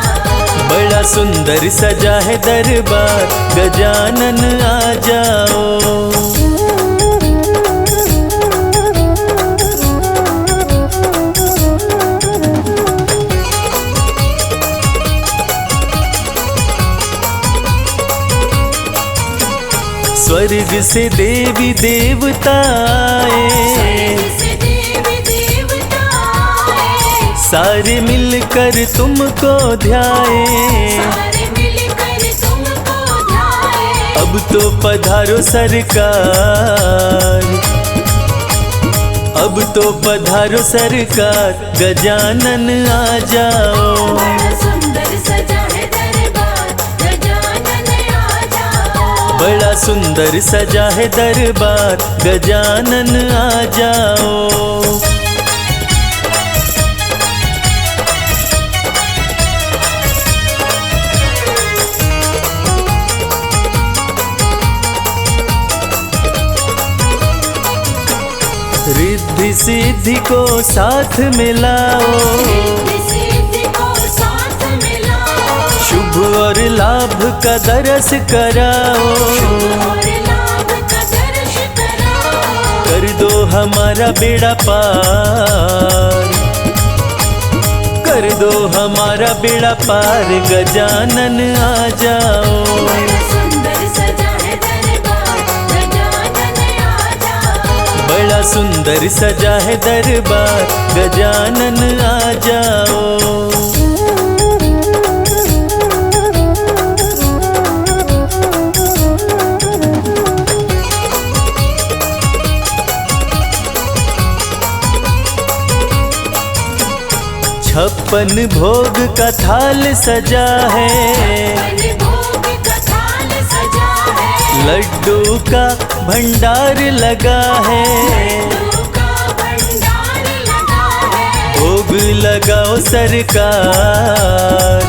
जाओ। बड़ा सुंदर सजा है दरबार, गजानन आ जाओ। स्वर्ग से देवी देवता आए, से देवी देवता आए, सारे मिलकर तुमको ध्याए। सारे मिलकर तुमको ध्याए। अब तो पधारो सरकार, अब तो पधारो सरकार, गजानन आ जाओ। बड़ा सुंदर सजा है दरबार, गजानन आ जाओ। बड़ा सुंदर सजा है दरबार, गजानन आ जाओ। रिद्धि सिद्धि को साथ मिलाओ, रिद्धि सिद्धि को साथ मिलाओ, शुभ और लाभ का दरस कराओ। और लाभ का दर्श कराओ, कर दो हमारा बेड़ा पार, कर दो हमारा बेड़ा पार, गजानन आ जाओ। बड़ा सुंदर सजा है दरबार, गजानन आ जाओ। बड़ा सुंदर सजा है दरबार, गजानन आ जाओ। छप्पन भोग का थाल सजा है, बड़े भोग का थाल सजा है, लड्डू का भंडार लगा है। लड्डू का भंडार लगा है, भोग लगाओ सरकार,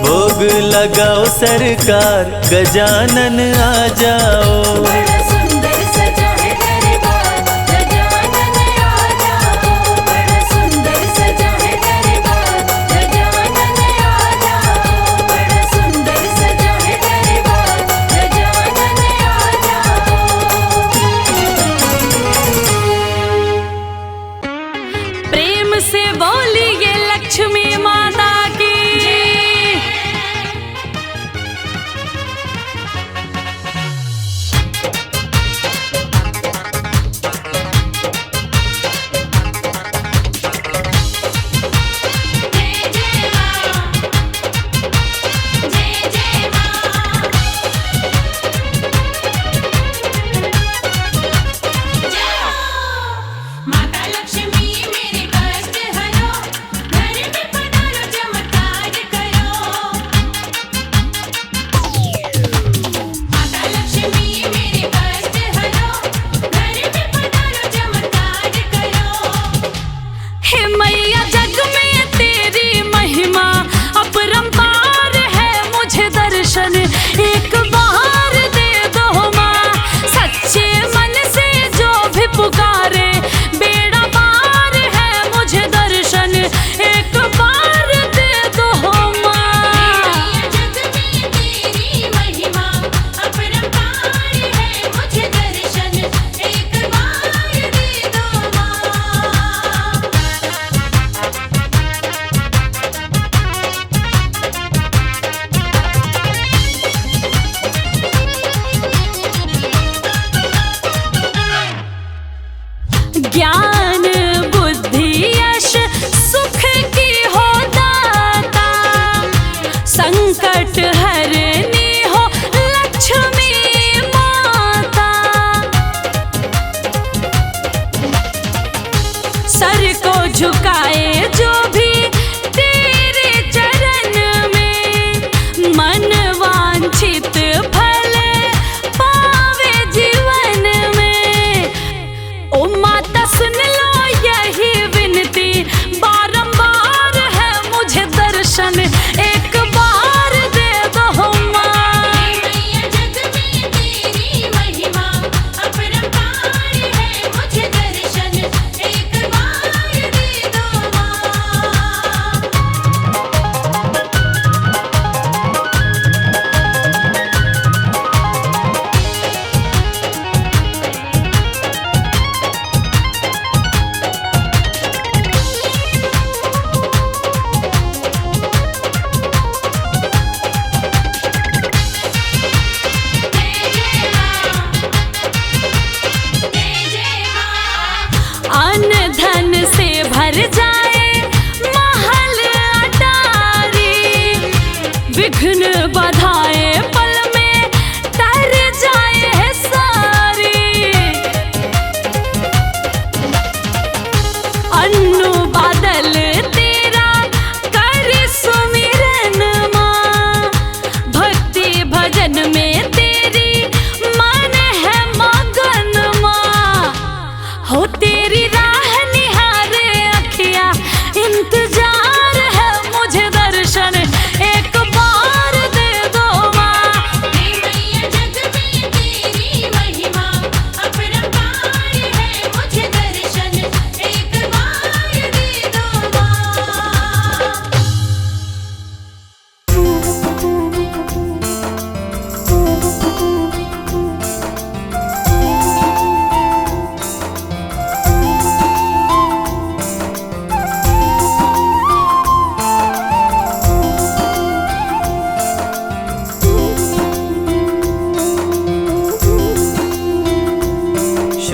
भोग लगाओ सरकार, गजानन आ जाओ। बड़ा सुंदर सजा है दरबार, गजानन आ जाओ। बड़ा सुंदर सजा है दरबार, गजानन आ जाओ। बड़ा सुंदर सजा है दरबार, गजानन आ जाओ। प्रेम से बोलिए लक्ष्मी माता की। जय जय मां, जय जय मां, जय हो। माता लक्ष्मी मेरे कष्ट हरो, घर में पधारो चमत्कार करो। माता लक्ष्मी मेरे कष्ट हरो, घर में पधारो चमत्कार करो। हे मैया जग में तेरी महिमा अपरंपार है, मुझे दर्शन एक बार दे दो माँ। सच्चे मन से जो भी पुकारे बेड़ा पार है, मुझे दर्शन एक बार दे दो माँ। जग में तेरी महिमा अपरंपार है, मुझे दर्शन एक बार दे दो मां।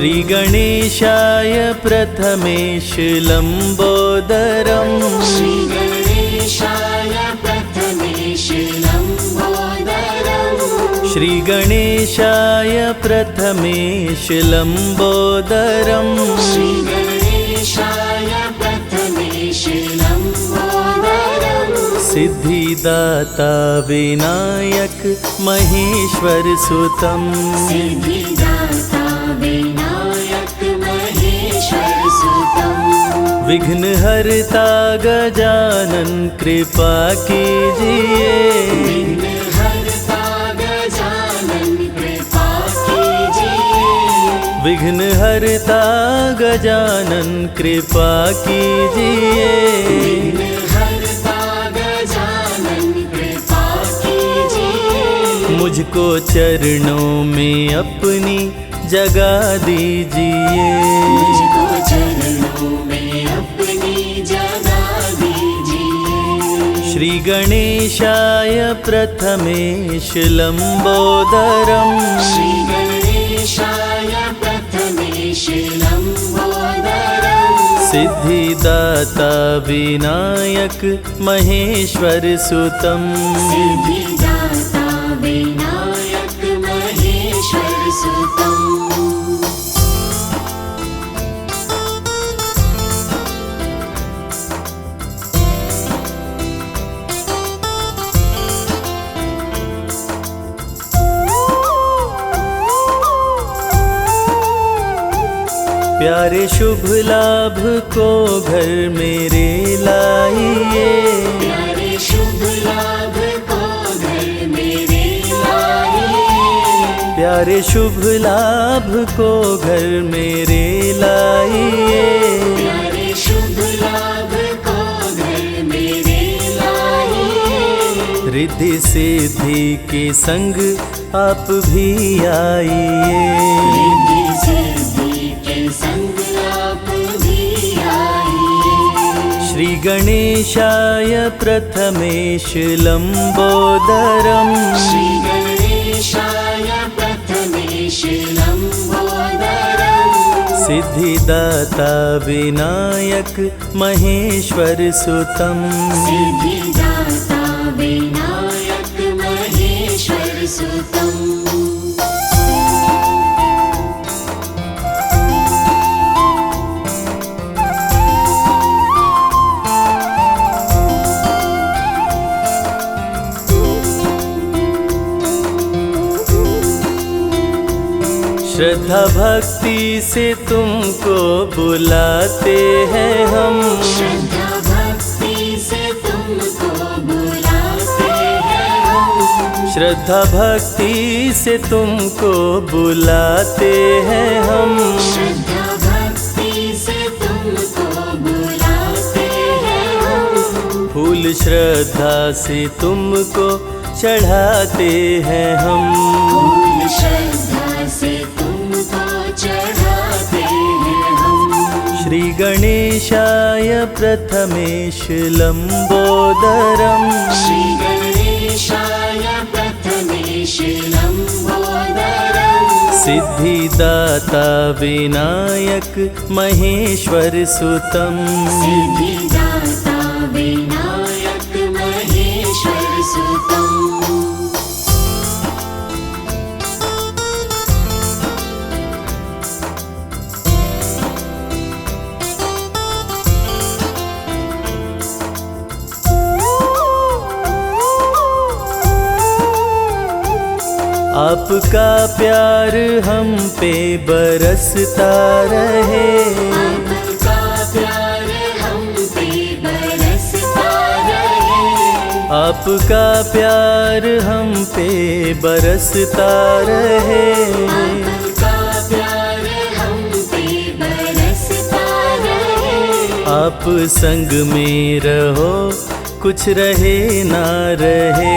श्रीगणेशाय प्रथमेश लम्बोदरम् श्रीगणेशाय प्रथमेश लम्बोदरम् श्रीगणेशाय प्रथमेश लम्बोदरम् श्रीगणेशाय प्रथमेश लम्बोदरम् सिद्धिदाता विनायक महेश्वर सुतम् सिद्धिदाता विनायक महेश्वर सुतम् विघ्नहर्ता गजानन कृपा कीजिए विघ्नहर्ता गजानन कृपा कीजिए विघ्नहर्ता गजानन कृपा कीजिए विघ्नहर्ता गजानन कृपा कीजिए मुझको चरणों में अपनी जगा दीजिए मुझको चरणों में अपनी जगा दीजिए श्री गणेशाय प्रथमेश लम्बोदरम् श्री गणेशाय प्रथमेश लम्बोदरम् सिद्धिदाता विनायक महेश्वर सुतम् सिद्धिदाता विनायक महेश्वर सुतम् प्यारे शुभ लाभ को घर मेरे लाइए प्यारे शुभ लाभ को घर मेरे लाइए प्यारे शुभ लाभ को घर मेरे लाइए प्यारे शुभ लाभ को घर मेरे लाइए रिद्धि सिद्धि के संग आप भी आइए रिद्धि सिद्धि के संग आप भी आइए श्री गणेशाय प्रथमेश लम्बोदरम् श्री गणेशाय प्रथमेश लम्बोदरम् सिद्धिदाता विनायक महेश्वर सुतम् सिद्धिदाता विनायक महेश्वर सुतम् श्रद्धा भक्ति से तुमको बुलाते हैं हम श्रद्धा भक्ति से तुमको बुलाते हैं हम श्रद्धा भक्ति से तुमको बुलाते हैं हम श्रद्धा भक्ति से तुमको बुलाते हैं हम फूल श्रद्धा से तुमको चढ़ाते हैं हम फूल श्रद्धा से तुमको चढ़ाते हैं हम श्री गणेशाय प्रथमेश लम्बोदरम् श्री गणेशाय प्रथमेश लम्बोदरम् सिद्धिदाता विनायक महेश्वर सुतम् सिद्धिदाता विनायक महेश्वर सुतम् आपका प्यार हम पे बरसता रहे आपका प्यार हम पे बरसता रहे आपका प्यार हम पे बरसता रहे आपका प्यार हम पे बरसता रहे आप संग में रहो कुछ रहे ना रहे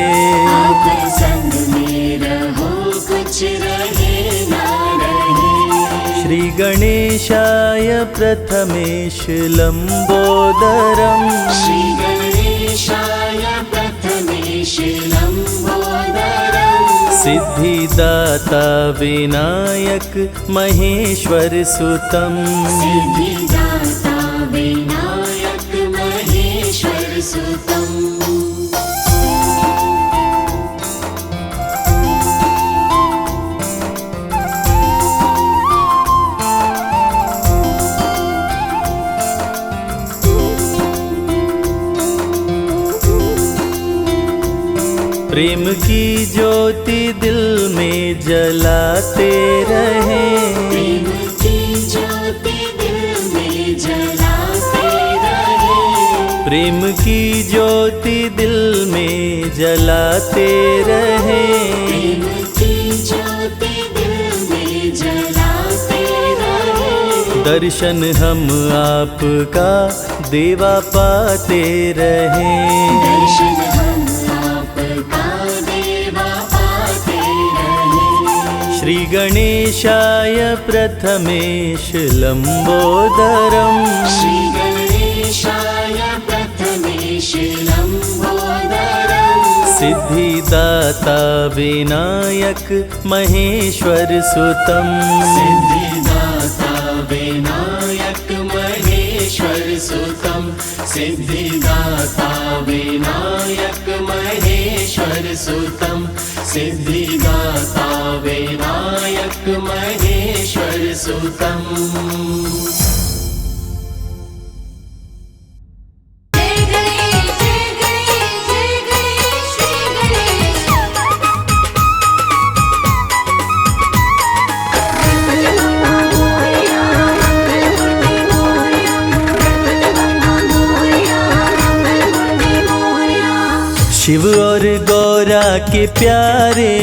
आप संग में रहो कुछ रहे ना रहे श्री गणेशाय प्रथमेश लम्बोदरम् श्री गणेशाय प्रथमेश लम्बोदरम् सिद्धिदाता विनायक महेश्वर सुतम। सिद्धिदाता विनायक महेश्वर सुतम। प्रेम की ज्योति दिल में जलाते रहें। प्रेम की ज्योति दिल में जलाते रहें। प्रेम की ज्योति दिल में जलाते रहें। प्रेम की ज्योति दिल में जलाते रहें। दर्शन हम आपका देवा पाते रहें। दर्शन हम आपका देवा पाते रहें। श्री गणेशाय प्रथमेश लंबोदरम। श्री गणेशाय प्रथमेश लंबोदरम। सिद्धिदाता विनायक महेश्वर सुतम। सिद्धिदाता विनायक महेश्वर सुतम। सिद्धिदाता विनायक महेश्वर सुतम। सिद्धिदाता विनायक महेश्वर सुतम। जय गणेश जय गणेश जय गणेश श्री गणेश। शिव और गौरा के प्यारे।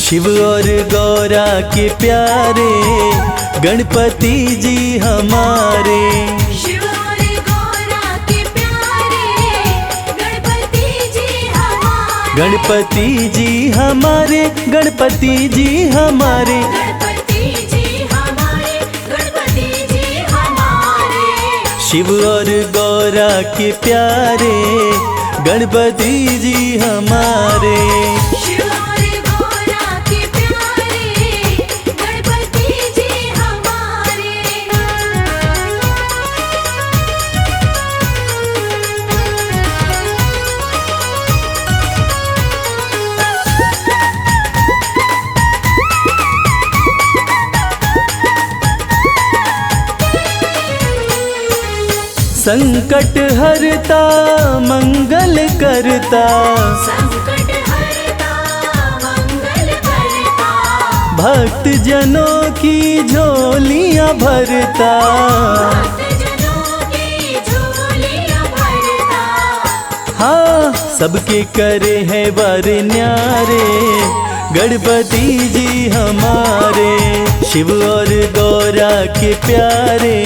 शिव और गौरा के प्यारे गणपति जी हमारे। शिव और गौरा के प्यारे गणपति जी हमारे। गणपति जी हमारे। गणपति जी हमारे। गणपति जी हमारे। गणपति जी हमारे। शिव और गौरा के प्यारे गणपति जी हमारे। शिव और गौरा के प्यारे गणपति जी हमारे। संकट हरता मंगल करता। संकट हरता मंगल करता। भक्त जनों की झोलियां भरता। भक्तजनों की झोलियां भरता। हाँ सबके करे हैं वर न्यारे गणपति जी हमारे। शिव और गौरा के प्यारे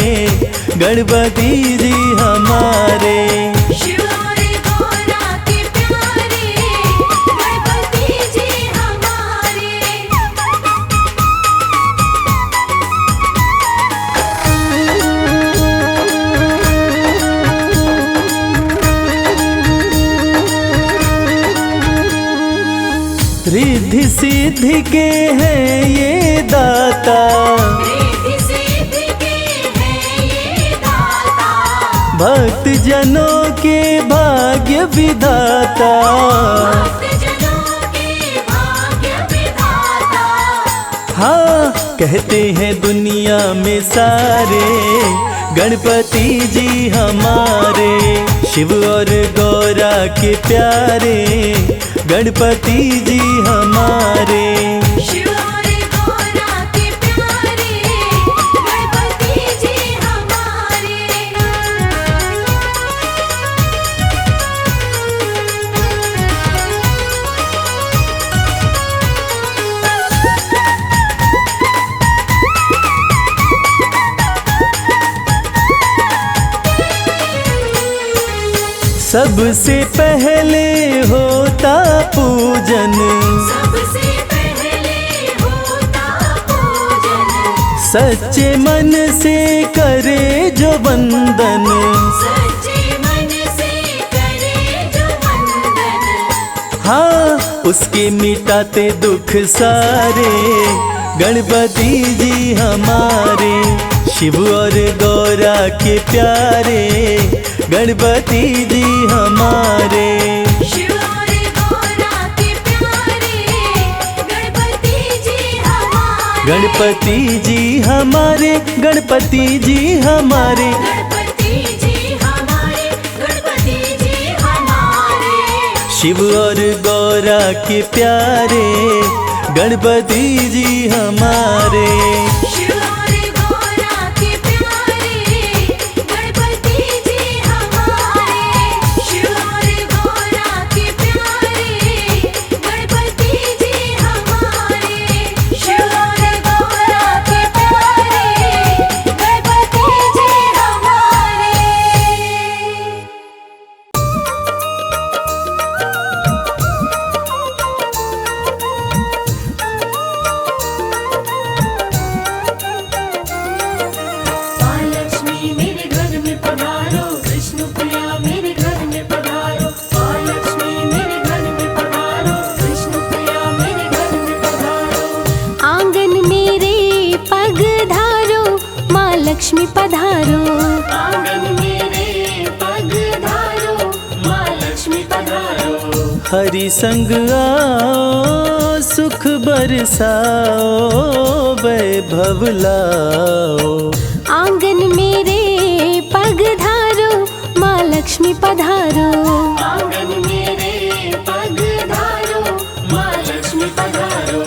गणपति जी हमारे। शिव और गौरा के प्यारे गणपति जी हमारे। रिद्धि सिद्धि के हैं ये दाता। रिद्धि सिद्धि के हैं ये दाता। भक्त जनों के भाग्य विधाता। भक्तजनों के भाग्य विधाता। हाँ कहते हैं दुनिया में सारे गणपति जी हमारे। शिव और गौरा के प्यारे गणपति जी हमारे। शिव और गौरा के प्यारे गणपति जी हमारे। सबसे पहले होता पूजन। सबसे पहले होता पूजन। सच्चे मन से करे जो वंदन। सच्चे मन से करे जो वंदन। हाँ उसके मिटाते दुख सारे गणपति जी हमारे। शिव और गौरा के प्यारे गणपति जी हमारे। शिव और गौरा के प्यारे गणपति जी हमारे। गणपति जी हमारे, गणपति जी हमारे। गणपति जी हमारे, गणपति जी हमारे। शिव और गौरा के प्यारे गणपति जी हमारे। शिव और गौरा के प्यारे गणपति जी हमारे। शिव और गौरा के प्यारे गणपति जी हमारे। शिव और गौरा के प्यारे गणपति जी हमारे। महालक्ष्मी मेरे घर में पधारो, विष्णु प्रिया मेरे घर में पधारो। महालक्ष्मी मेरे घर में पधारो, विष्णु प्रिया मेरे घर में पधारो। आंगन मेरे पग धारो, माँ लक्ष्मी पधारो। आंगन मेरे पग धारो, माँ लक्ष्मी पधारो। हरि संग आओ सुख बरसाओ वैभव लाओ। आंगन मेरे पग धारो, माँ लक्ष्मी पधारो। आंगन मेरे पग धारो, माँ लक्ष्मी पधारो।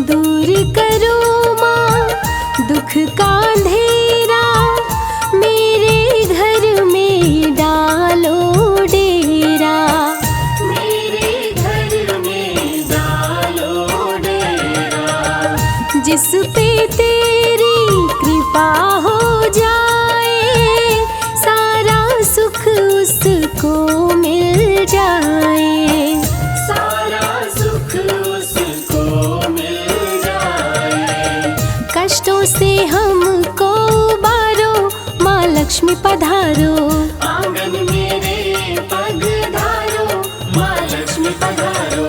दूर करो माँ दुख का अंधेरा, मेरे घर में डालो डेरा। मेरे घर में डालो डेरा। जिस पे तेरी कृपा हो जाए, सारा सुख उसको मिल जाए। सारा सुख उसको मिल जाए। कष्टों से हमको उबारो, माँ लक्ष्मी पधारो। आंगन मेरे पग धारो, माँ लक्ष्मी पधारो।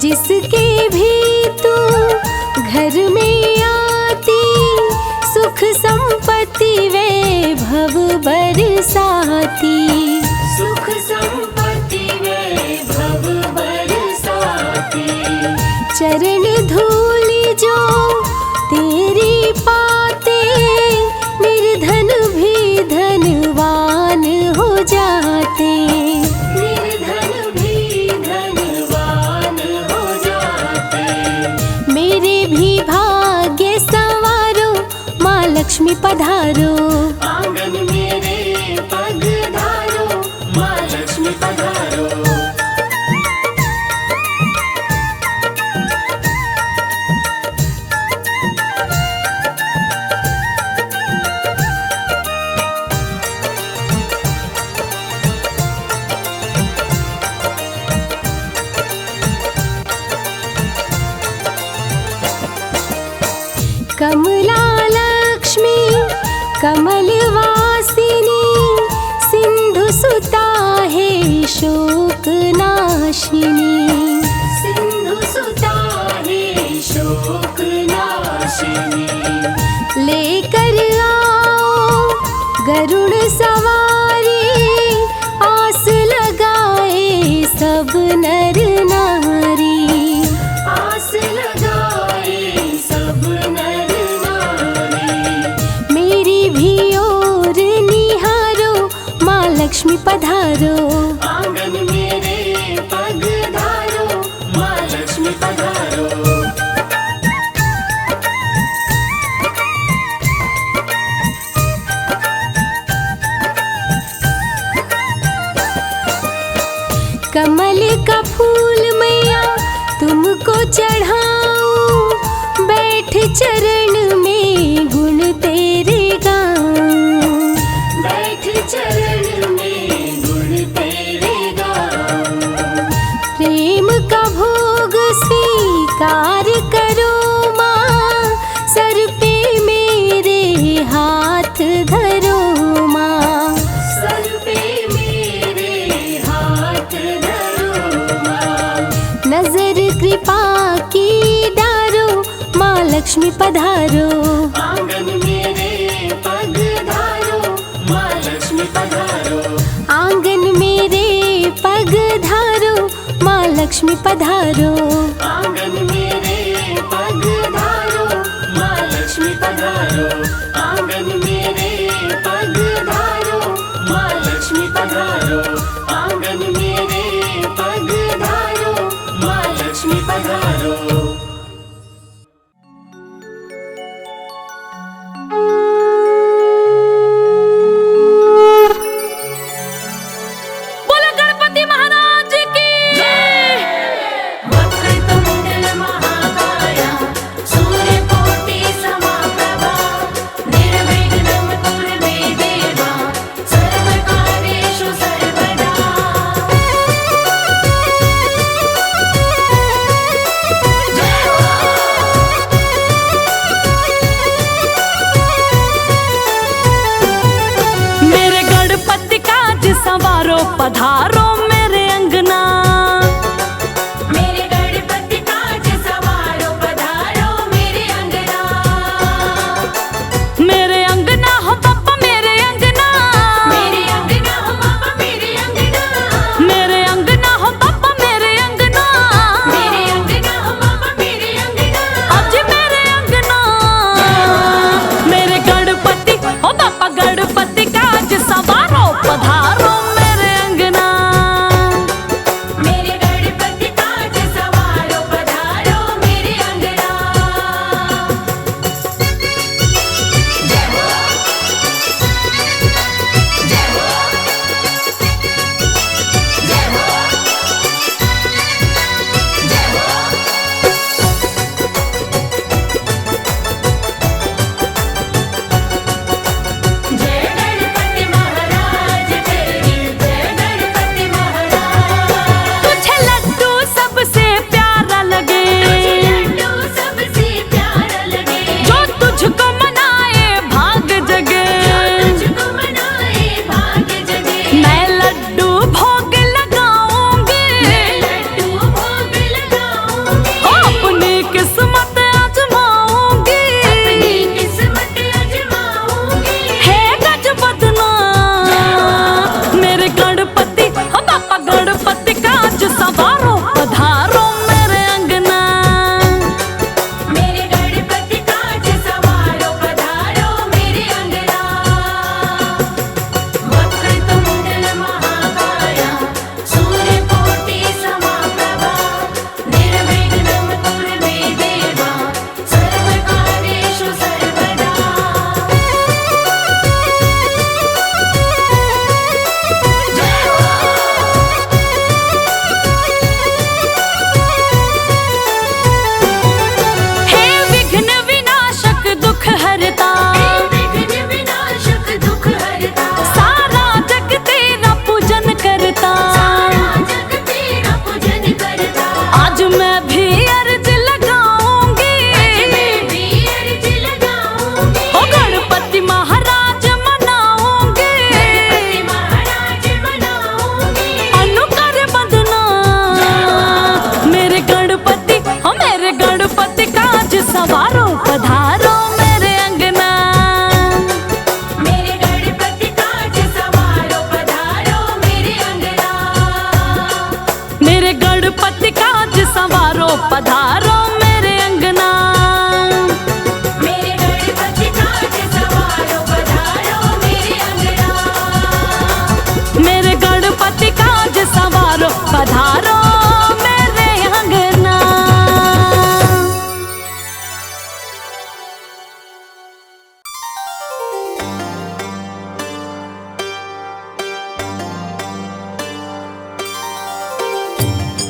जिसके भी तू घर में आती, सुख संपत्ति वैभव बरसाती। सुख संपत्ति वैभव बरसाती। चरण धूलि जो तेरी पाते, निर्धन भी धनवान हो जाते। निर्धन भी धनवान हो जाते। मेरे भी भाग्य संवारो, माँ लक्ष्मी पधारो। आंगन मेरे पग धारो, माँ लक्ष्मी पधारो। कमला लक्ष्मी कमलवासिनी, सिंधु सुता है शोक नाशिनी। सिंधु सुता है शोक नाशिनी। लेकर आओ गरुड़ सवारी, आस लगाए सब नर नारी। आस लगाए सब नर नारी। मेरी भी ओर निहारो, माँ लक्ष्मी पधारो। आंगन मेरे पग कमल का फूल मैया तुमको चढ़ाऊं, बैठ चरण में गुण तेरे गाऊं। बैठ चरण में गुण तेरे गाऊं। प्रेम का भोग स्वीकार करो माँ, सर पे मेरे हाथ धरो माँ। सर पे मेरे हाथ धरो माँ। नजर कृपा की डारो माँ लक्ष्मी पधारो। आंगन मेरे पग धारो माँ लक्ष्मी पधारो। आंगन मेरे पग धारो माँ लक्ष्मी पधारो। आंगन मेरे पग धारो माँ लक्ष्मी पधारो। आंगन मेरे पग धारो माँ लक्ष्मी पधारो। आंगन मेरे पग धारो माँ लक्ष्मी पधारो। बोलो गणपति महाराज की वक्रतुंड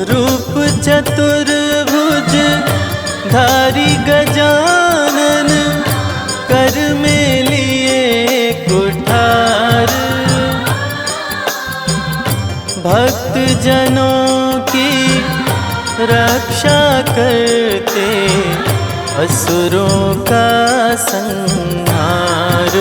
रूप चतुर्भुज धारी गजानन, कर में लिए कुठार। भक्त जनों की रक्षा करते, असुरों का संहार।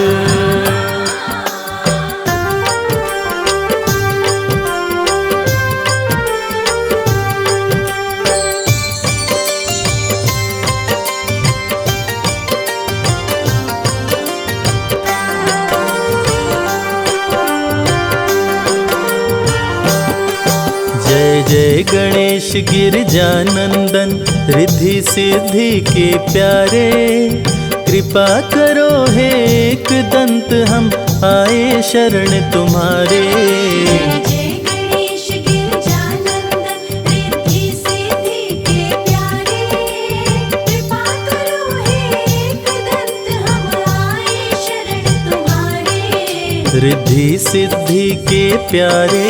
जय जय गणेश गिरजानंदन, रिद्धि सिद्धि के प्यारे। कृपा करो हे एक दंत, हम आए शरण तुम्हारे। जय गणेश गिरजानंदन, रिद्धि सिद्धि के प्यारे। कृपा करो हे एकदंत, हम आए शरण तुम्हारे। रिद्धि सिद्धि के प्यारे।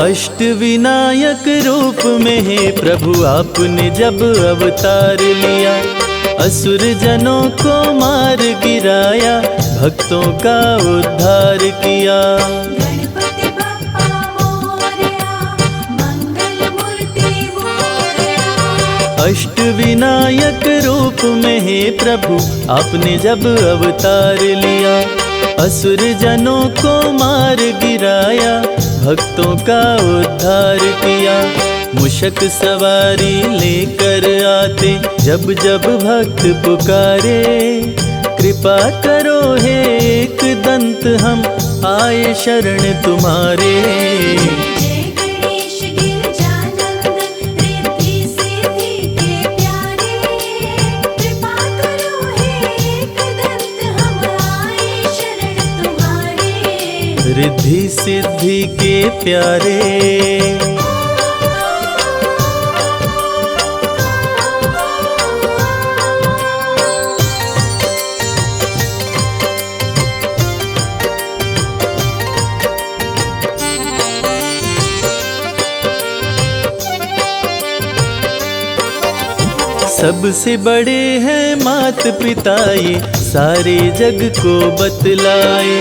अष्ट विनायक रूप में है प्रभु आपने जब अवतार लिया। असुर जनों को मार गिराया, भक्तों का उद्धार किया। गणपति बप्पा मोरया, मंगल मूर्ति मोरया। अष्ट विनायक रूप में है प्रभु आपने जब अवतार लिया। असुर जनों को मार गिराया, भक्तों का उद्धार किया। मुशक सवारी लेकर आते, जब जब भक्त पुकारे। कृपा करो हे एक दंत, हम आए शरण तुम्हारे। जय गणेश गिरजानंदन, रिद्धि सिद्धि के प्यारे। कृपा करो हे एकदंत, हम आए शरण तुम्हारे। रिद्धि सिद्धि के प्यारे। सबसे बड़े हैं मात पिता, ये सारे जग को बतलाए।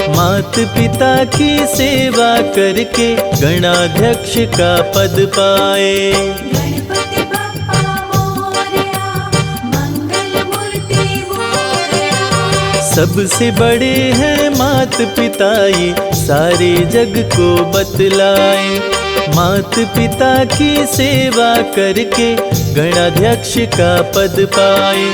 मात पिता की सेवा करके गणाध्यक्ष का पद पाए। गणपति बप्पा मोरया, मंगल मूर्ति मोरया। सबसे बड़े हैं मात पिता, ये सारे जग को बतलाए। मात पिता की सेवा करके गणाध्यक्ष का पद पाए।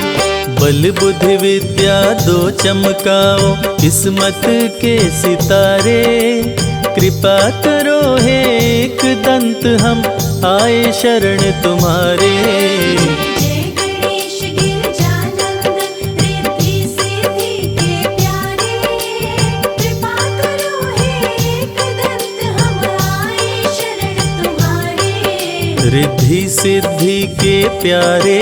बल बुद्धि विद्या दो चमकाओ, किस्मत के सितारे। कृपा करो हे एक दंत, हम आए शरण तुम्हारे। जय गणेश गिरजानंदन, रिद्धि सिद्धि के प्यारे। कृपा करो हे एकदंत, हम आए शरण तुम्हारे। रिद्धि सिद्धि के प्यारे।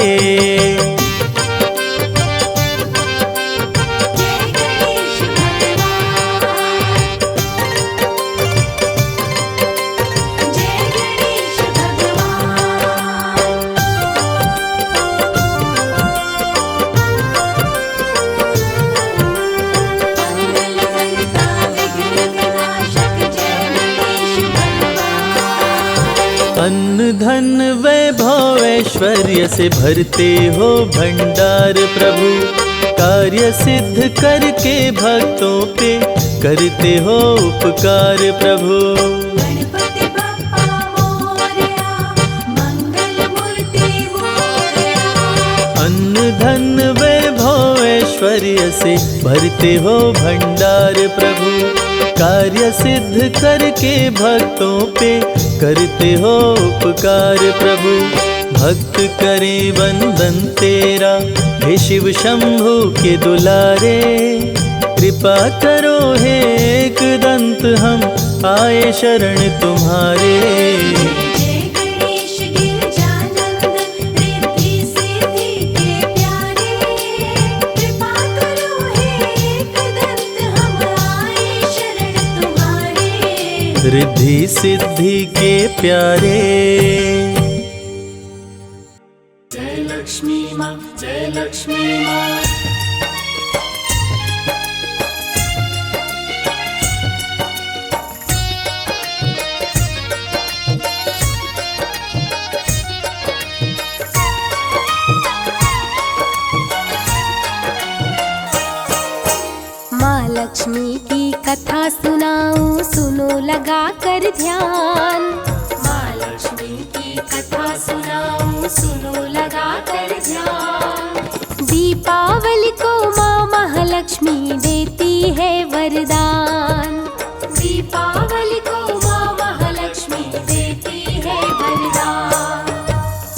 अन्न धन वैभव ऐश्वर्य से भरते हो भंडार प्रभु। कार्य सिद्ध करके भक्तों पे करते हो उपकार प्रभु। गणपति बप्पा मोरया, मंगल मूर्ति मोरया। अन्न धन वैभव ऐश्वर्य से भरते हो भंडार प्रभु। कार्य सिद्ध करके भक्तों पे करते हो उपकार प्रभु। भक्त करे वंदन तेरा, हे शिव शंभु के दुलारे। कृपा करो हे एकदंत, हम आए शरण तुम्हारे। जय गणेश गिरजानंदन, रिद्धि सिद्धि के प्यारे। कृपा करो हे एकदंत, हम आए शरण तुम्हारे। रिद्धि सिद्धि के प्यारे। जय लक्ष्मी माँ, जय लक्ष्मी माँ। माँ लक्ष्मी की कथा सुनाऊं, सुनो लगा कर ध्यान। माँ लक्ष्मी की कथा सुनाऊं, सुनो लगा कर ध्यान। दीपावली को माँ महालक्ष्मी देती है वरदान। दीपावली को माँ महालक्ष्मी देती है वरदान।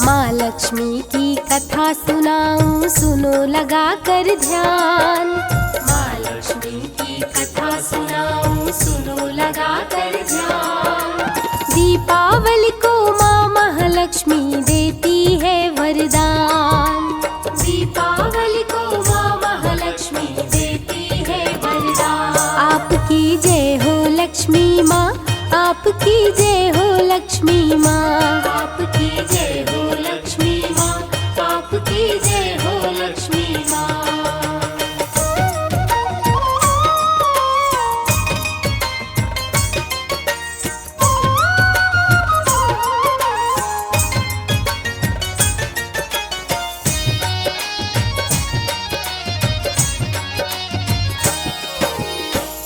माँ लक्ष्मी की कथा सुनाऊं, सुनो लगा कर ध्यान। माँ लक्ष्मी की कथा सुनाऊं, सुनो लगा कर ध्यान। दीपावली को माँ महालक्ष्मी देती है वरदान। दीपावली को माँ महालक्ष्मी देती है वरदान। आपकी जय हो लक्ष्मी माँ, आपकी जय हो लक्ष्मी माँ। आपकी जय हो लक्ष्मी माँ, आपकी जय हो लक्ष्मी माँ।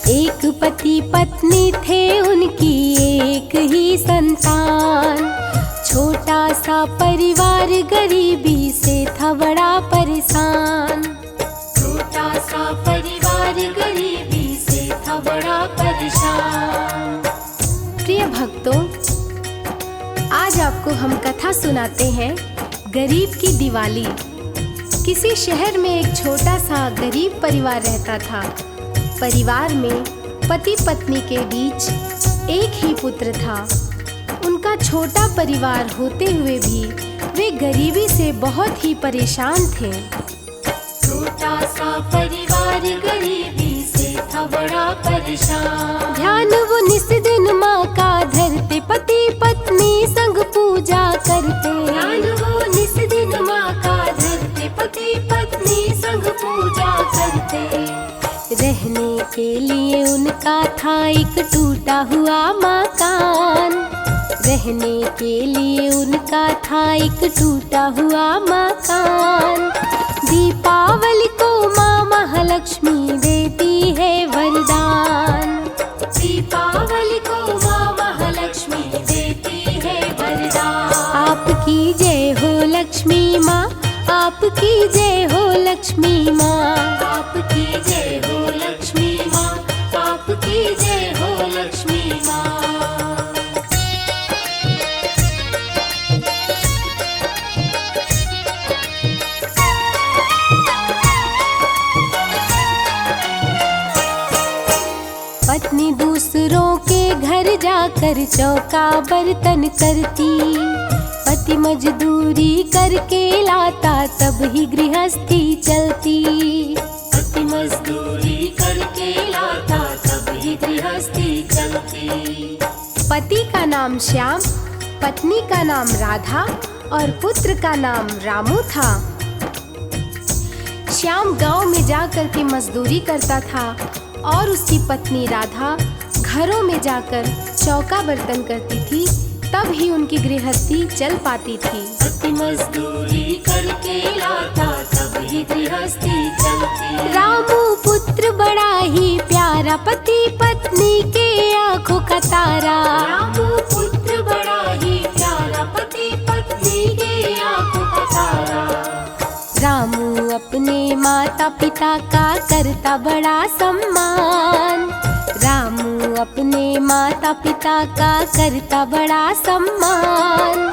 एक पति पत्नी थे उनकी एक ही संतान। छोटा सा परिवार गरीबी से था बड़ा परेशान। छोटा सा परिवार गरीबी से था बड़ा परेशान। प्रिय भक्तों, आज आपको हम कथा सुनाते हैं गरीब की दिवाली। किसी शहर में एक छोटा सा गरीब परिवार रहता था। परिवार में पति पत्नी के बीच एक ही पुत्र था। उनका छोटा परिवार होते हुए भी वे गरीबी से बहुत ही परेशान थे। छोटा सा परिवार गरीबी से था बड़ा परेशान। ध्यान वो निस दिन माँ का धरते, पति पत्नी संग पूजा करते। ध्यान वो निस दिन माँ का धरते, पति पत्नी संग पूजा करते। रहने के लिए उनका था एक टूटा हुआ मकान। रहने के लिए उनका था एक टूटा हुआ मकान। दीपावली को माँ महालक्ष्मी देती है वरदान। दीपावली को माँ महालक्ष्मी देती है वरदान। आपकी जय हो लक्ष्मी माँ, आपकी जय हो लक्ष्मी माँ। आपकी जय हो लक्ष्मी माँ, आपकी जय हो लक्ष्मी माँ। पत्नी दूसरों के घर जाकर चौका बर्तन करती। पति मजदूरी करके लाता, तब ही गृहस्थी चलती। पति मजदूरी करके लाता, तब ही गृहस्थी चलती। पति का नाम श्याम, पत्नी का नाम राधा और पुत्र का नाम रामू था। श्याम गांव में जाकर के मजदूरी करता था और उसकी पत्नी राधा घरों में जाकर चौका बर्तन करती थी। तब ही उनकी गृहस्थी चल पाती थी। पति मजदूरी करके लाता, तब ही गृहस्थी चलती। रामू पुत्र बड़ा ही प्यारा, पति पत्नी के आंखों का तारा। रामू पुत्र बड़ा ही प्यारा, पति पत्नी के आंखों का तारा। रामू अपने माता पिता का करता बड़ा सम्मान। रामू अपने माता पिता का करता बड़ा सम्मान।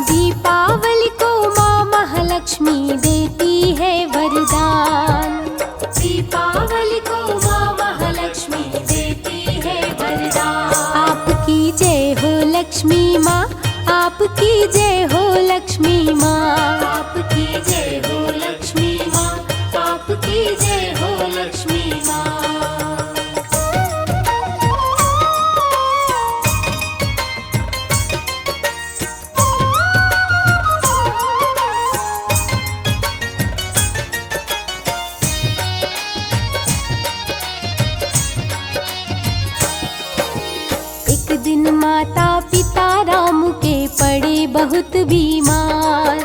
दीपावली को माँ महालक्ष्मी देती है वरदान। दीपावली को माँ महालक्ष्मी देती है वरदान। आपकी जय हो लक्ष्मी माँ, आपकी जय हो लक्ष्मी माँ। आपकी जय हो लक्ष्मी माँ, आपकी जय हो लक्ष्मी माँ। एक दिन माता पिता राम के पड़े बहुत बीमार।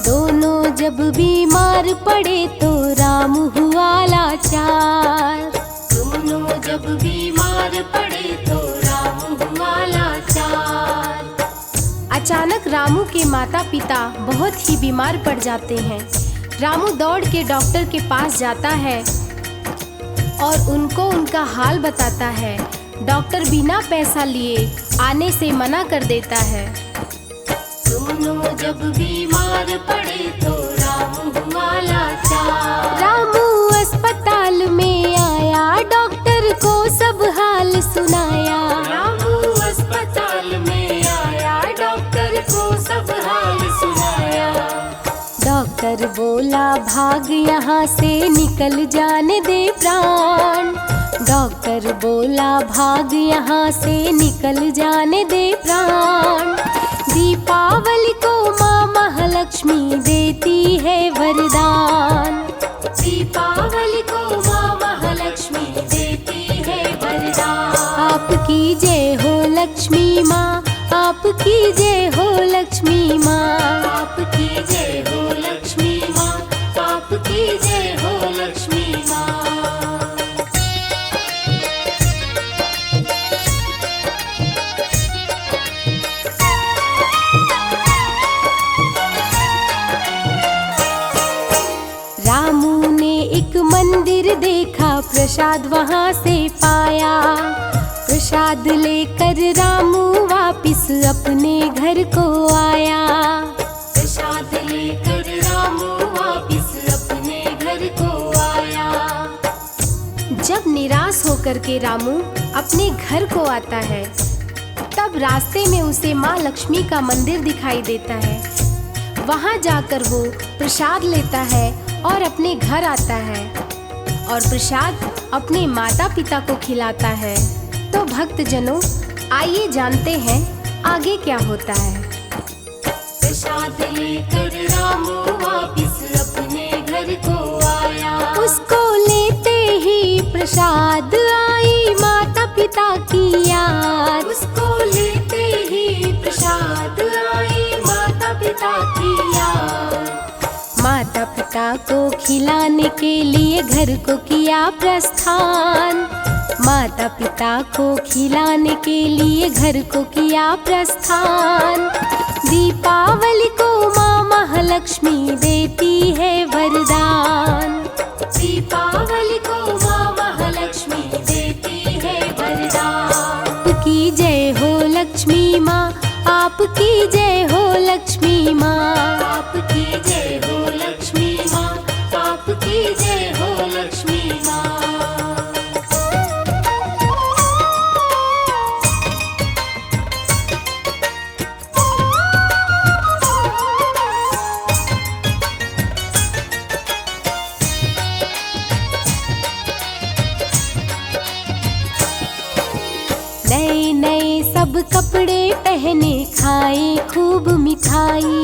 दोनों जब बीमार पड़े तो राम हुआ लाचार। दोनों जब बीमार पड़े तो राम हुआ लाचार। अचानक रामू के माता पिता बहुत ही बीमार पड़ जाते हैं। रामू दौड़ के डॉक्टर के पास जाता है और उनको उनका हाल बताता है। डॉक्टर बिना पैसा लिए आने से मना कर देता है। दोनों जब बीमार पड़े तो राम हुआ लाचार। रामू अस्पताल में आया, डॉक्टर को सब हाल सुनाया। रामू अस्पताल में आया, डॉक्टर को सब हाल सुनाया। डॉक्टर बोला भाग यहाँ से, निकल जाने दे प्राण। डॉक्टर बोला भाग यहाँ से, निकल जाने दे प्राण। दीपावली को माँ महालक्ष्मी देती है वरदान। दीपावली को माँ महालक्ष्मी देती है वरदान। आपकी जय हो लक्ष्मी माँ, आपकी जय हो लक्ष्मी माँ। आपकी जय हो लक्ष्मी माँ, आपकी जय हो लक्ष्मी माँ। रामू ने एक मंदिर देखा, प्रसाद वहाँ से पाया। प्रसाद लेकर रामू वापिस अपने घर को आया। प्रसाद लेकर रामू वापिस अपने घर को आया। जब निराश होकर के रामू अपने घर को आता है, तब रास्ते में उसे माँ लक्ष्मी का मंदिर दिखाई देता है। वहाँ जाकर वो प्रसाद लेता है और अपने घर आता है और प्रसाद अपने माता पिता को खिलाता है। तो भक्तजनों, आइए जानते हैं आगे क्या होता है। प्रसाद लेकर रामू वापिस अपने घर को आया। उसको लेते ही प्रसाद आई माता पिता की याद। उसको लेते ही प्रसाद आई माता पिता की याद। माता पिता को खिलाने के लिए घर को किया प्रस्थान। माता पिता को खिलाने के लिए घर को किया प्रस्थान। दीपावली को माँ महालक्ष्मी देती है वरदान। दीपावली को माँ महालक्ष्मी देती है वरदान। आपकी जय हो लक्ष्मी माँ, आपकी जय हो लक्ष्मी माँ। आपकी जय हो लक्ष्मी माँ, आपकी जय हो लक्ष्मी माँ। नए नए सब कपड़े पहने, खाए खूब मिठाई।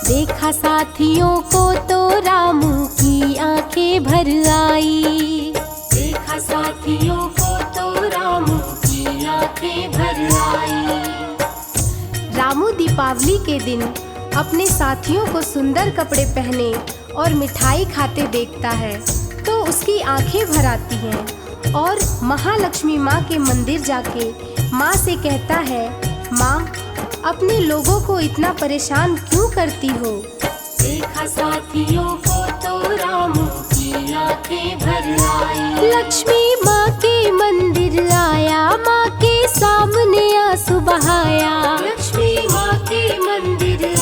देखा साथियों को तो रामू की आंखें भर आई। देखा साथियों को तो रामू की आंखें भर आई। रामू दीपावली के दिन अपने साथियों को सुंदर कपड़े पहने और मिठाई खाते देखता है तो उसकी आंखें भर आती हैं और महालक्ष्मी माँ के मंदिर जाके माँ से कहता है, माँ अपने लोगों को इतना परेशान क्यों करती हो। देखा साथियों को तो रामू की आंखें भर आई। लक्ष्मी माँ के मंदिर आया, माँ के सामने आंसू बहाया। लक्ष्मी माँ के मंदिर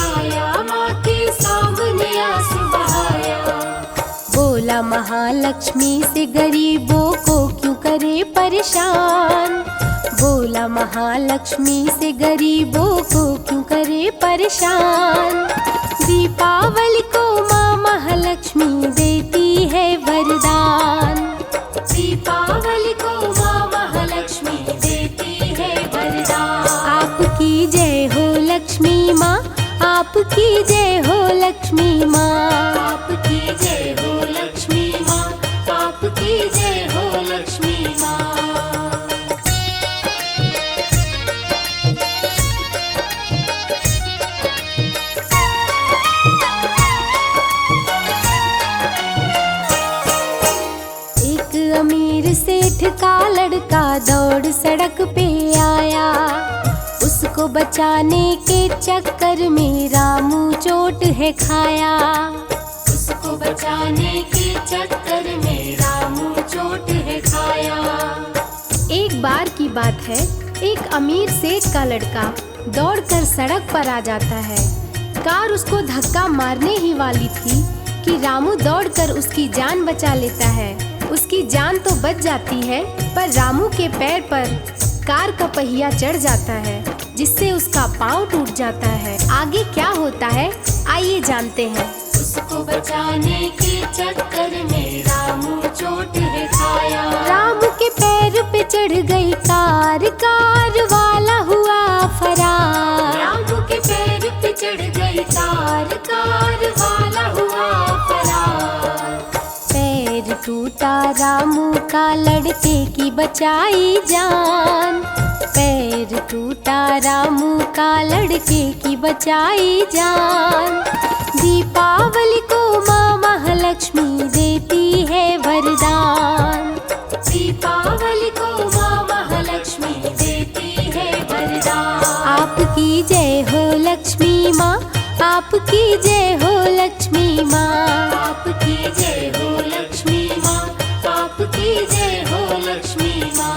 बोला महालक्ष्मी से गरीबों को क्यों करे परेशान। बोला महालक्ष्मी से गरीबों को क्यों करे परेशान। दीपावली को माँ महालक्ष्मी देती है वरदान। दीपावली को माँ महालक्ष्मी देती है वरदान। आपकी जय हो लक्ष्मी माँ, आपकी जय हो लक्ष्मी माँ, आपकी जय हो लक्ष्मी माँ, आपकी जय हो लक्ष्मी माँ। एक अमीर सेठ का लड़का दौड़ सड़क पे आया। उसको बचाने के चक्कर में रामू चोट है खाया। उसको बचाने के चक्कर में रामू चोट है खाया। एक बार की बात है, एक अमीर सेठ का लड़का दौड़कर सड़क पर आ जाता है। कार उसको धक्का मारने ही वाली थी कि रामू दौड़कर उसकी जान बचा लेता है। उसकी जान तो बच जाती है, पर रामू के पैर पर कार का पहिया चढ़ जाता है, जिससे उसका पाँव टूट जाता है। आगे क्या होता है आइए जानते हैं। उसको बचाने के चक्कर में रामू चोट है खाया। रामू के पैर पे चढ़ गई कार, कार वाला हुआ फरार। रामू के पैर पे चढ़ गई कार, कार वाला हुआ फरार। पैर टूटा रामू का, लड़के की बचाई जान। पैर टूटा रामू का, लड़के की बचाई जान। दीपावली को माँ महालक्ष्मी देती है वरदान। दीपावली को माँ महालक्ष्मी देती है वरदान। आपकी जय हो लक्ष्मी माँ, आपकी जय हो लक्ष्मी माँ, आपकी जय हो लक्ष्मी माँ, आपकी जय हो लक्ष्मी माँ।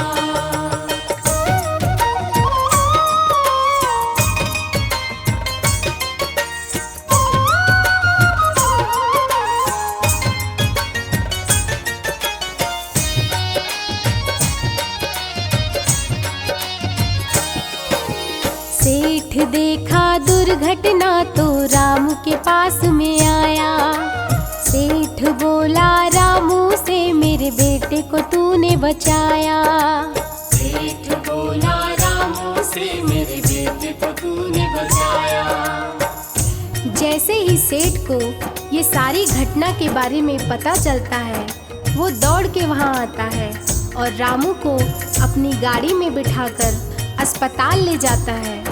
सेठ देखा दुर्घटना तो रामू के पास में आया। सेठ बोला रामू से मेरे बेटे को तूने बचाया। सेठ बोला रामू से मेरे बेटे को तूने बचाया। जैसे ही सेठ को ये सारी घटना के बारे में पता चलता है, वो दौड़ के वहाँ आता है और रामू को अपनी गाड़ी में बिठाकर अस्पताल ले जाता है।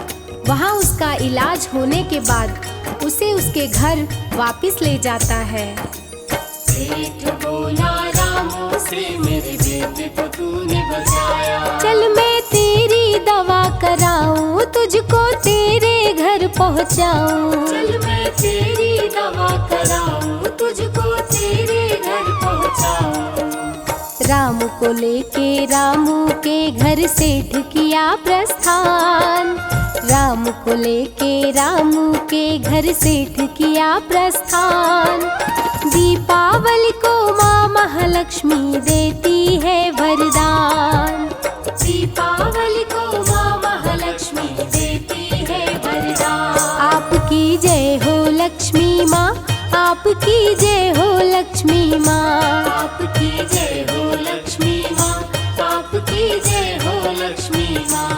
वहाँ उसका इलाज होने के बाद उसे उसके घर वापस ले जाता है। सेठ बोला रामू से मेरे बेटे को तूने बचाया। चल मैं तेरी दवा कराऊं, तुझको तेरे घर पहुँचाऊं। चल मैं तेरी दवा कराऊं, तुझको तेरे घर पहुँचाऊं। रामू को लेके रामू के घर सेठ किया प्रस्थान। रामू को लेके रामू के घर सेठ किया प्रस्थान। दीपावली को माँ महालक्ष्मी देती है वरदान। दीपावली को माँ महालक्ष्मी देती है वरदान। आपकी जय हो लक्ष्मी माँ, आपकी जय हो लक्ष्मी माँ, आपकी जय हो लक्ष्मी माँ, आपकी जय हो लक्ष्मी माँ।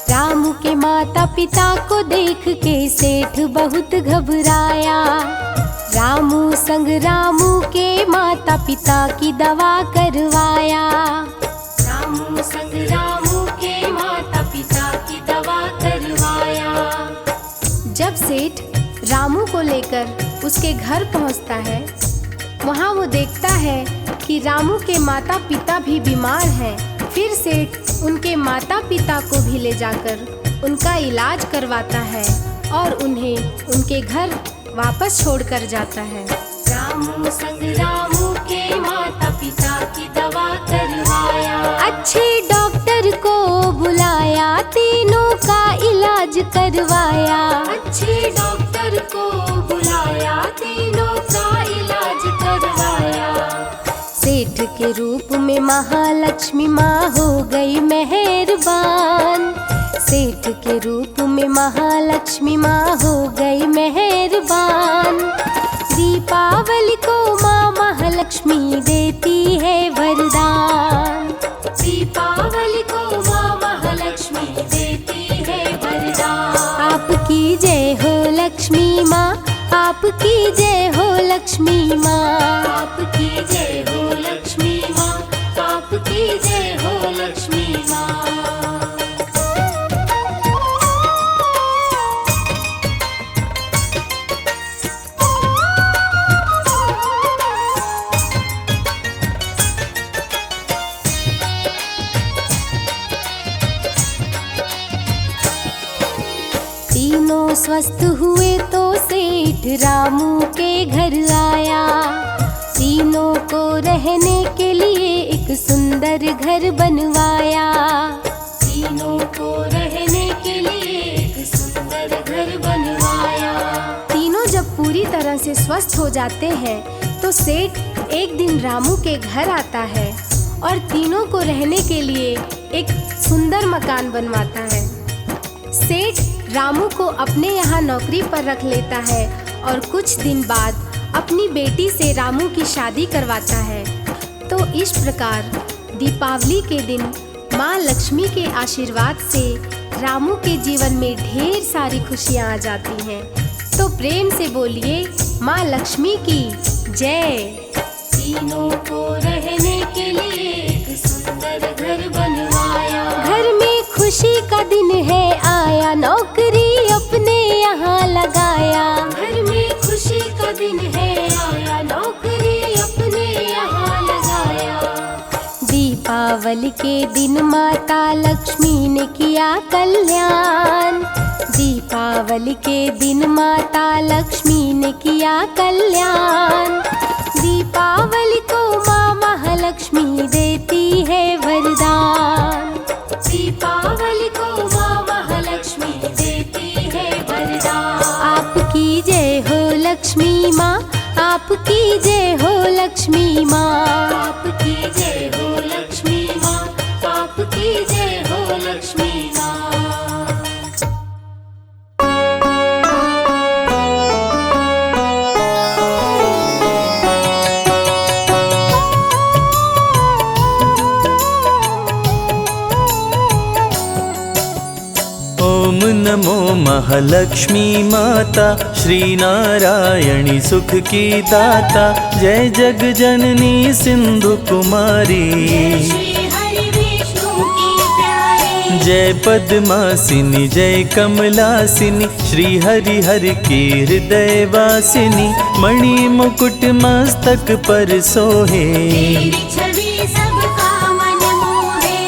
रामू के माता पिता को देख के सेठ बहुत घबराया। रामू संग रामू के माता पिता की दवा करवाया। रामू संग रामू के माता पिता की दवा करवाया। जब सेठ रामू को लेकर उसके घर पहुंचता है, वहां वो देखता है कि रामू के माता पिता भी बीमार हैं। फिर सेठ उनके माता पिता को भी ले जाकर उनका इलाज करवाता है और उन्हें उनके घर वापस छोड़कर जाता है। रामू संग रामू के माता पिता की दवा करवाया। सेठ के रूप में महालक्ष्मी माँ हो गई मेहरबान। सेठ के रूप में महालक्ष्मी माँ हो गई मेहरबान। दीपावली को माँ महालक्ष्मी देती है वरदान। दीपावली को माँ महालक्ष्मी देती है वरदान। आपकी जय हो लक्ष्मी माँ, आपकी जय हो लक्ष्मी माँ, आपकी जय हो लक्ष्मी माँ, आपकी जय हो लक्ष्मी माँ। तीनों स्वस्थ हुए तो सेठ रामू के घर आया। तीनों को रहने के लिए एक सुंदर घर बनवाया। तीनों को रहने के लिए एक सुंदर घर बनवाया। तीनों जब पूरी तरह से स्वस्थ हो जाते हैं तो सेठ एक दिन रामू के घर आता है और तीनों को रहने के लिए एक सुंदर मकान बनवाता है। सेठ रामू को अपने यहाँ नौकरी पर रख लेता है और कुछ दिन बाद अपनी बेटी से रामू की शादी करवाता है। तो इस प्रकार दीपावली के दिन माँ लक्ष्मी के आशीर्वाद से रामू के जीवन में ढेर सारी खुशियाँ आ जाती हैं। तो प्रेम से बोलिए माँ लक्ष्मी की जय। तीनों को रहने के लिए एक सुंदर घर बनवाया। घर में खुशी का दिन है आया, नौकरी अपने यहाँ लगाया। घर में खुशी का दिन है आया, नौकरी अपने यहाँ लगाया। दीपावली के दिन माता लक्ष्मी ने किया कल्याण। दीपावली के दिन माता लक्ष्मी ने किया कल्याण। दीपावली को माँ महालक्ष्मी देती है वरदान। दीपावली को माँ महालक्ष्मी देती है वरदान। आपकी जय हो लक्ष्मी माँ, आपकी जय हो लक्ष्मी माँ, आपकी जय हो लक्ष्मी माँ, आपकी जय हो लक्ष्मी माँ। ओम नमो महालक्ष्मी माता, श्री नारायणी सुख की दाता। जय जग जननी सिंधु कुमारी, जय पद्मासिनी जय कमलासिनी। श्री हरि हर की हृदय वासिनी, मणि मुकुट मस्तक पर सोहे।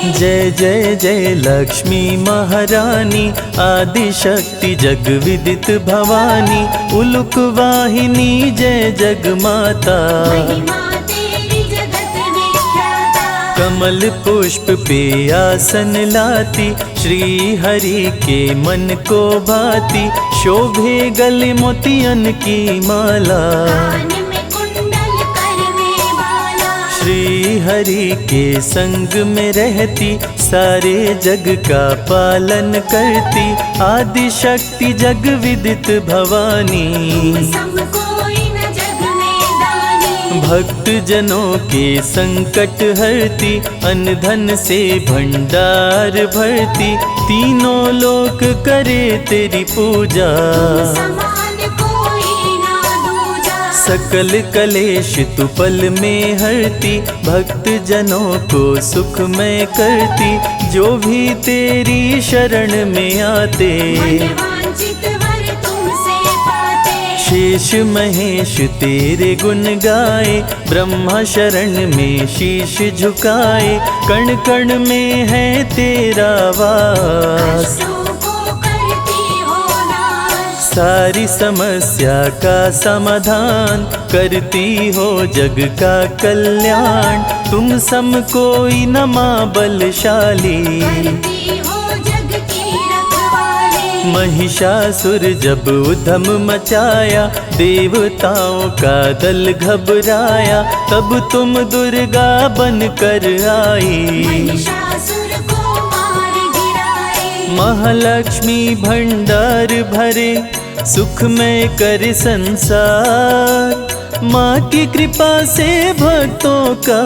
जय जय जय लक्ष्मी महारानी, आदि शक्ति जग विदित भवानी। उलुक वाहिनी जय जग माता, कमल पुष्प पे आसन लाती। श्री हरि के मन को भाती, शोभे गले मोतियन की माला। श्री हरि के संग में रहती, सारे जग का पालन करती। आदि शक्ति जग विदित भवानी, भक्त जनों के संकट हरती। अन्न धन से भंडार भरती, तीनों लोक करे तेरी पूजा। सकल कलेश तु पल में हरती, भक्त जनों को सुख में करती। जो भी तेरी शरण में आते, शेष महेश तेरे गुण गाए। ब्रह्मा शरण में शीश झुकाए, कण कण में है तेरा वास। सारी समस्या का समाधान, करती हो जग का कल्याण। तुम सम कोई न मां बलशाली, महिषासुर जब उधम मचाया, देवताओं का दल घबराया, तब तुम दुर्गा बनकर आई। महिषासुर को मार गिराए। महालक्ष्मी भंडार भरे, सुख में कर संसार। माँ की कृपा से भक्तों का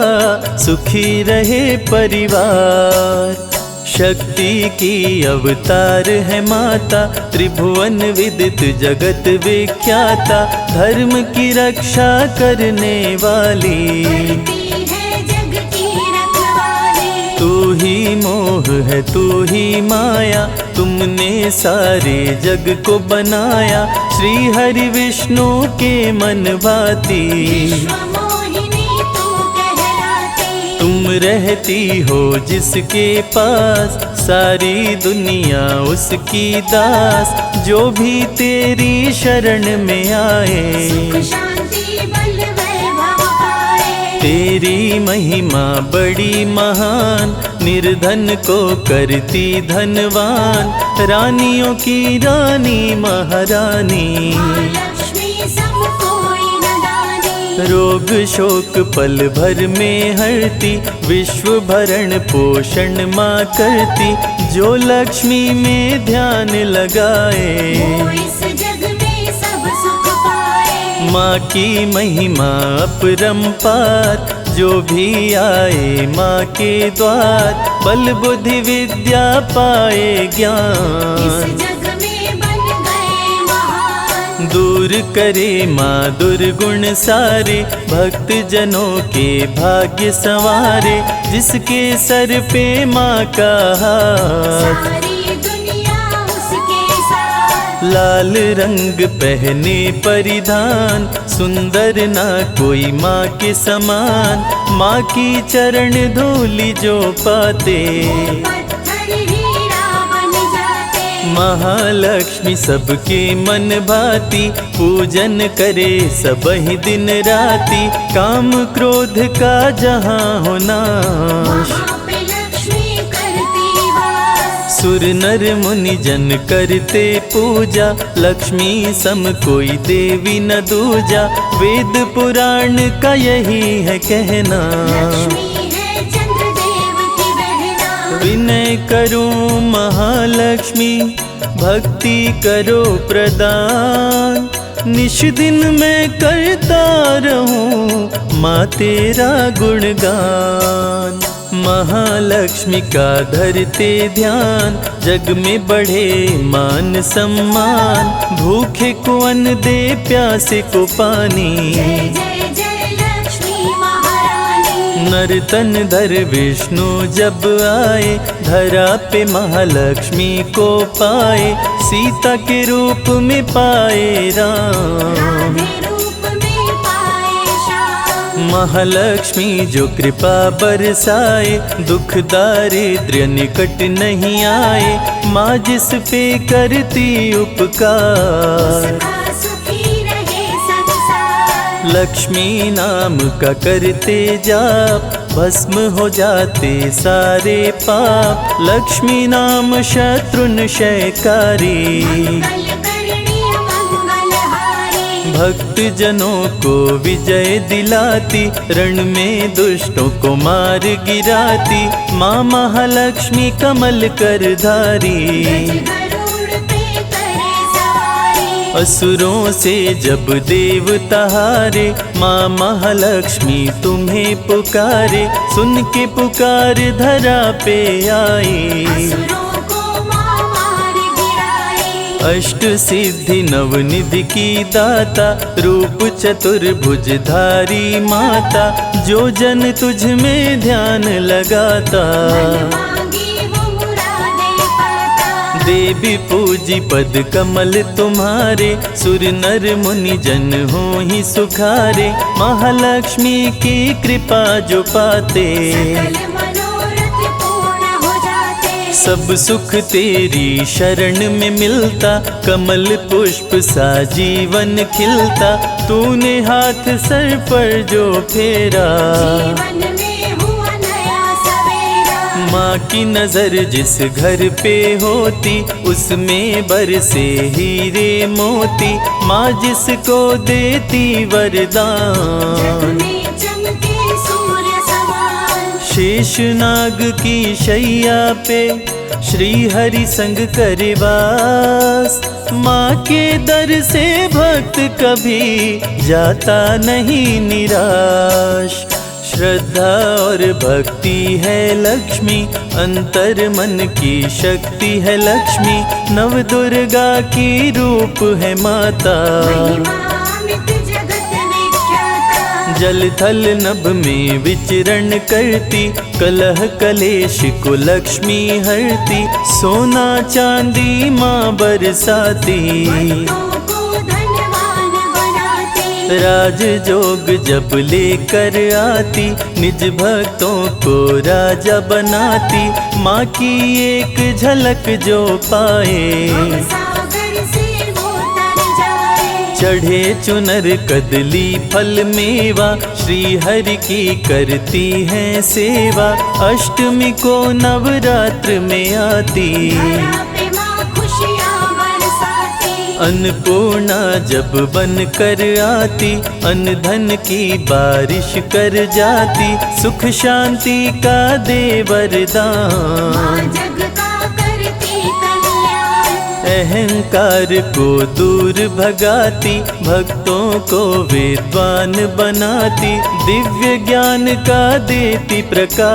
सुखी रहे परिवार। शक्ति की अवतार है माता, त्रिभुवन विदित जगत विख्याता, धर्म की रक्षा करने वाली। करती है जग की रखवाली। तू ही मोह है तू ही माया, तुमने सारे जग को बनाया। श्री हरि विष्णु के मन भाती, विश्वमोहिनी तू कहलाती। तुम रहती हो जिसके पास, सारी दुनिया उसकी दास। जो भी तेरी शरण में आए, सुख शांति बल वैभव पाए। तेरी महिमा बड़ी महान, निर्धन को करती धनवान। रानियों की रानी महारानी, लक्ष्मी सब कोई न दानी। रोग शोक पल भर में हरती, विश्व भरण पोषण माँ करती। जो लक्ष्मी में ध्यान लगाए, वो इस जग में सब सुख पाए। माँ की महिमा अपरंपार। जो भी आए माँ के द्वार, बल बुद्धि विद्या पाए ज्ञान। इस जग में बन गए महान। दूर करे माँ दुर्गुण सारे, भक्त जनों के भाग्य संवारे। जिसके सर पे माँ का हाथ, सारी दुनिया उसके साथ। लाल रंग पहने परिधान, सुंदर ना कोई माँ के समान। माँ की चरण धूलि जो पाते, पत्थर हीरा बन जाते। महालक्ष्मी सबके मन भाती। पूजन करे सब ही दिन राती, काम क्रोध का जहाँ हो नाश। वहाँ पे लक्ष्मी करती वास। सुर नर मुनि जन करते पूजा, लक्ष्मी सम कोई देवी न दूजा। वेद पुराण का यही है कहना, लक्ष्मी है चंद्रदेव की बहना। विनय करो महालक्ष्मी, भक्ति करो प्रदान। निश दिन मैं करता रहूं माँ तेरा गुणगान। महालक्ष्मी का धरते ध्यान, जग में बढ़े मान सम्मान। भूखे को अन्न दे, प्यासे को पानी। जय जय जय लक्ष्मी महारानी। नर तन धर विष्णु जब आए, धरा पे महालक्ष्मी को पाए। सीता के रूप में पाए राम, राधे रूप में पाए श्याम। महालक्ष्मी जो कृपा बरसाए, दुख दारिद्र्य निकट नहीं आए। माँ जिस पे करती उपकार, उसका सुखी रहे संसार। लक्ष्मी नाम का करते जाप, भस्म हो जाते सारे पाप। लक्ष्मी नाम शत्रुन क्षयकारी, मंगल करणी मंगलहारी। भक्त जनों को विजय दिलाती। रण में दुष्टों को मार गिराती। माँ महालक्ष्मी कमल कर धारी, गरुड़ पे करे सवारी। असुरों से जब देवता हारे, माँ महालक्ष्मी तुम्हें पुकारे। सुन के पुकार धरा पे आई, असुरों को माँ मार गिराए। अष्ट सिद्धि नवनिधि की दाता। रूप चतुर्भुज धारी माता, जो जन तुझ में ध्यान लगाता। मांगी वो मुरादें पाता। देवी पूजी पद कमल तुम्हारे, सुर नर मुनि जन हो ही सुखारे। महालक्ष्मी की कृपा जो पाते, सकल मनोरथ पूर्ण हो जाते। सब सुख तेरी शरण में मिलता। कमल पुष्प सा जीवन खिलता। तूने हाथ सर पर जो फेरा, जीवन में हुआ नया सवेरा। माँ माँ की नजर जिस घर पे होती उसमें बरसे हीरे मोती। माँ जिसको देती वरदान में चमके सूर्य समान। शेषनाग की शैया पे श्री हरि संग करे वास। माँ के दर से भक्त कभी जाता नहीं निराश। श्रद्धा और भक्ति है लक्ष्मी, अंतर मन की शक्ति है लक्ष्मी। नव दुर्गा की रूप है माता, महिमामित जगत विख्याता। जल थल नभ में विचरण करती। कलह कलेश को लक्ष्मी हरती। सोना चांदी माँ बरसाती। भक्तों को धनवान बनाती। राज जोग जब लेकर आती। निज भक्तों को राजा बनाती। माँ की एक झलक जो पाए, सागर से वो तर जाए। चढ़े चुनर कदली फल मेवा। श्री हरि की करती है सेवा। अष्टमी को नवरात्र में आती। धरा पे माँ खुशियाँ बरसाती। अन्नपूर्णा जब बन कर आती। अन्न धन की बारिश कर जाती। सुख शांति का दे वरदान। माँ जग का करती कल्याण। अहंकार को दूर भगाती। भक्तों को विद्वान बनाती। दिव्य ज्ञान का देती प्रकाश।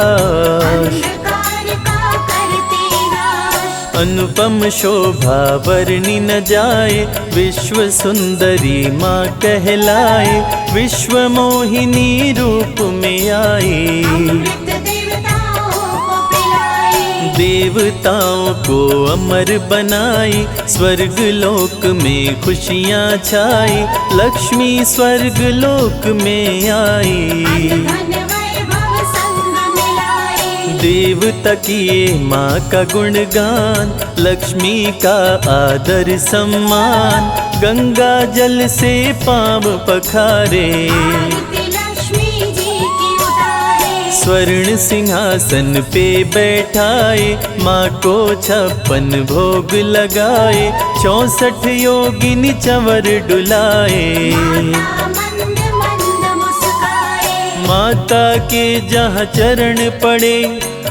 अंधकार का करती नाश। अनुपम शोभा वर्णि न जाए। विश्व सुंदरी माँ कहलाए। विश्व मोहिनी रूप में आई। अमृत देवताओं को पिलाई। देवताओं को अमर बनाई। स्वर्ग लोक में खुशियाँ छाई। लक्ष्मी स्वर्ग लोक में आई। धन वैभव संग मिलाई। देवता किए माँ का गुणगान। लक्ष्मी का आदर सम्मान। गंगा जल से पाँव पखारे। आरती लक्ष्मी जी की उतारे। स्वर्ण सिंहासन पे बैठाए। माँ को 56 भोग लगाए। 64 योगिनी चंवर डुलाए। माता मंद मंद मुस्काए। माता के जहाँ चरण पड़े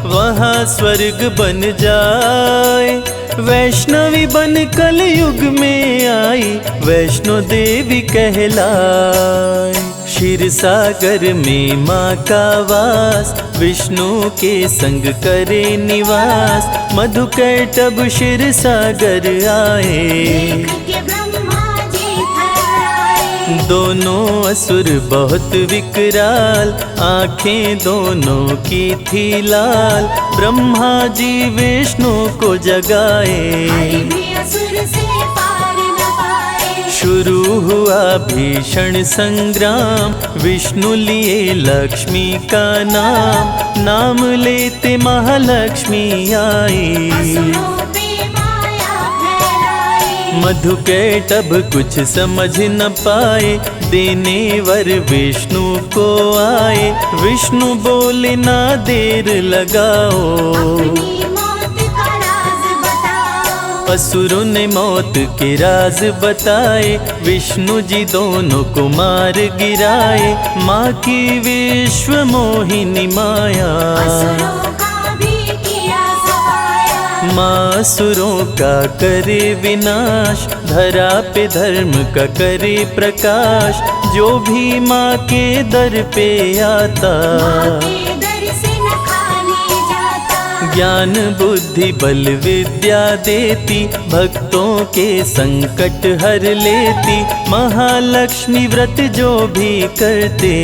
वहाँ स्वर्ग बन जाए। वैष्णवी बन कलयुग में आई। वैष्णो देवी कहलाए। क्षीर सागर में माँ का वास। विष्णु के संग करे निवास। मधुकैटभ क्षीर सागर आए। देख के ब्रह्मा जी थर्राए। दोनों असुर बहुत विकराल। आंखें दोनों की थी लाल। ब्रह्मा जी विष्णु को जगाए। हरि भी असुर से पार न पाए। शुरू हुआ भीषण संग्राम। विष्णु लिए लक्ष्मी का नाम। नाम लेते महालक्ष्मी आई। असुरों पे माया फैलाई। मधुकैटभ कुछ समझ न पाए। देने वर विष्णु को आए। विष्णु बोले ना देर लगाओ। अपनी मौत का राज बताओ। असुरों ने मौत के राज बताए। विष्णु जी दोनों को मार गिराए। माँ की विश्व मोहिनी माया। असुरों का भी किया सफाया। माँ असुरों का करे विनाश। धरा पे धर्म का करे प्रकाश। जो भी माँ के दर पे आता। माँ के दर से न खाली जाता। ज्ञान बुद्धि बल विद्या देती। भक्तों के संकट हर लेती। महालक्ष्मी व्रत जो भी करते।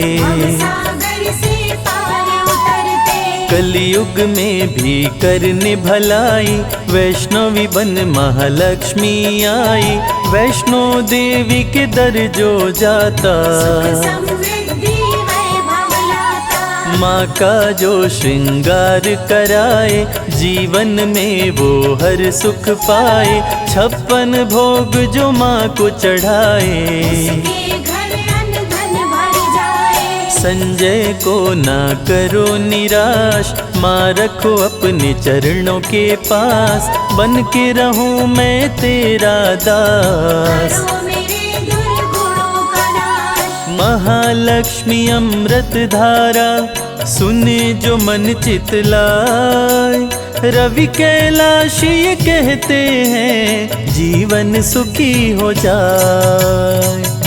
सागर से पार उतरते। कलयुग में भी करने भलाई। वैष्णवी बन महालक्ष्मी आई। वैष्णो देवी के दर जो जाता। सुख समृद्धि वैभव लाता। माँ का जो श्रृंगार कराए। जीवन में वो हर सुख पाए। 56 भोग जो माँ को चढ़ाए। उसके घर अन्न धन भर जाए। संजय को ना करो निराश, माँ रखो अपने चरणों के पास, बन के रहूं मैं तेरा दास। करो मेरे दुर्गुणों का नाश। महालक्ष्मी अमृत धारा, सुने जो मन चितलाए, रवि कैलाश ये कहते हैं जीवन सुखी हो जाए।